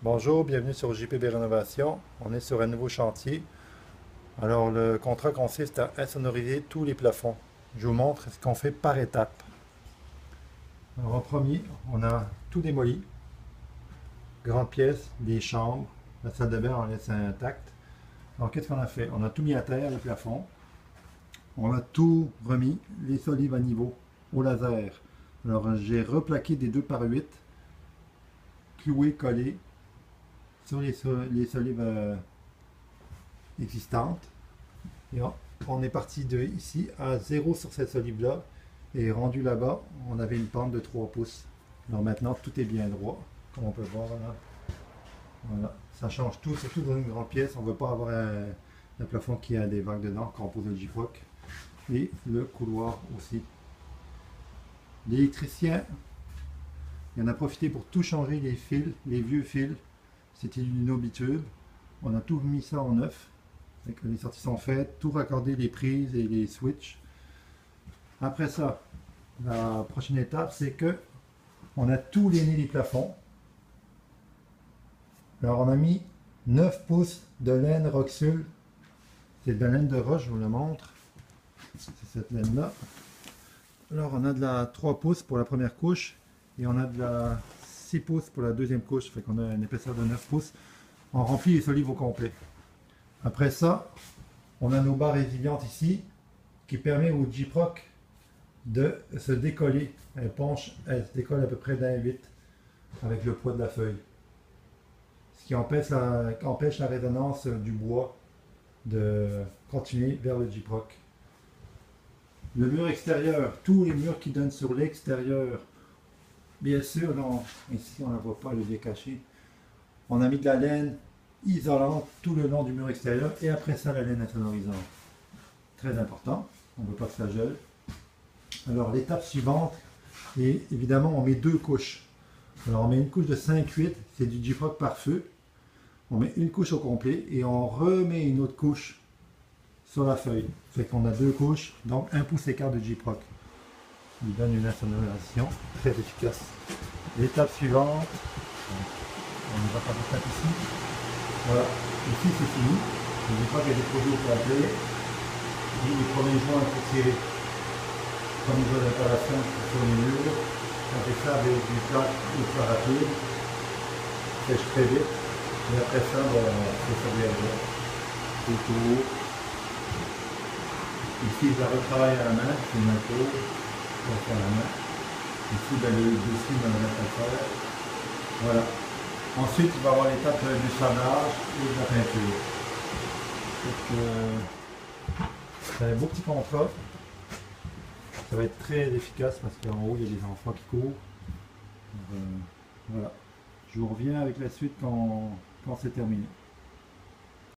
Bonjour, bienvenue sur JPB Rénovation. On est sur un nouveau chantier. Alors, le contrat consiste à insonoriser tous les plafonds. Je vous montre ce qu'on fait par étapes. Alors, en premier, on a tout démoli. Grande pièce, des chambres, la salle de bain, on laisse intacte. Alors, qu'est-ce qu'on a fait? On a tout mis à terre, le plafond. On a tout remis, les solives à niveau, au laser. Alors, j'ai replaqué des 2 par 8, cloué, collé sur les solives existantes. Et on est parti de ici à 0 sur cette solive-là. Et rendu là-bas, on avait une pente de 3 pouces. Alors maintenant, tout est bien droit, comme on peut voir là. Voilà, ça change tout, surtout dans une grande pièce. On ne veut pas avoir un plafond qui a des vagues dedans, quand on pose le J-Proc. Et le couloir aussi. L'électricien, il en a profité pour tout changer les fils, les vieux fils. C'était du Nobitube. On a tout mis ça en neuf. Les sorties sont faites, tout raccorder les prises et les switches. Après ça, la prochaine étape, c'est que on a tout lainé les plafonds. Alors on a mis 9 pouces de laine Roxul. C'est de la laine de roche, je vous le montre. C'est cette laine-là. Alors on a de la 3 pouces pour la première couche et on a de la 6 pouces pour la deuxième couche. Fait qu'on a une épaisseur de 9 pouces. On remplit les solives au complet. Après ça, on a nos barres résilientes ici qui permet au J-Proc de se décoller. Elle se décolle à peu près d'1,8 avec le poids de la feuille. Ce qui empêche la résonance du bois de continuer vers le J-Proc. Le mur extérieur, tous les murs qui donnent sur l'extérieur, bien sûr, non, ici on ne la voit pas, le décaché. On a mis de la laine isolante tout le long du mur extérieur et après ça la laine insonorisante. Très important, on ne veut pas que ça gèle. Alors l'étape suivante, et évidemment on met 2 couches. Alors on met une couche de 5-8, c'est du J-Proc par feu. On met une couche au complet et on remet une autre couche sur la feuille. Fait qu'on a 2 couches, donc 1 pouce écart de J-Proc. Il donne une insonorisation très efficace. L'étape suivante, on va faire l'étape ici. Voilà, ici c'est fini. Le J-Proc est déposé au complet. Et les premiers joints poussiérés. Comme ils ont l'installation sur les murs, on fait ça avec du plat ultra rapide, sèche très vite, et après ça, bon, on fait ça bien droit, tout autour. Ici, je la retravaille à la main, c'est une impôt, on va faire à la main. Ici, ben, le dessus, on va le mettre à faire. Voilà. Ensuite, il va y avoir l'étape du sablage et de la peinture. C'est un beau petit contrat. Ça va être très efficace parce qu'en haut il y a des enfants qui courent. Donc, voilà. Je vous reviens avec la suite quand c'est terminé.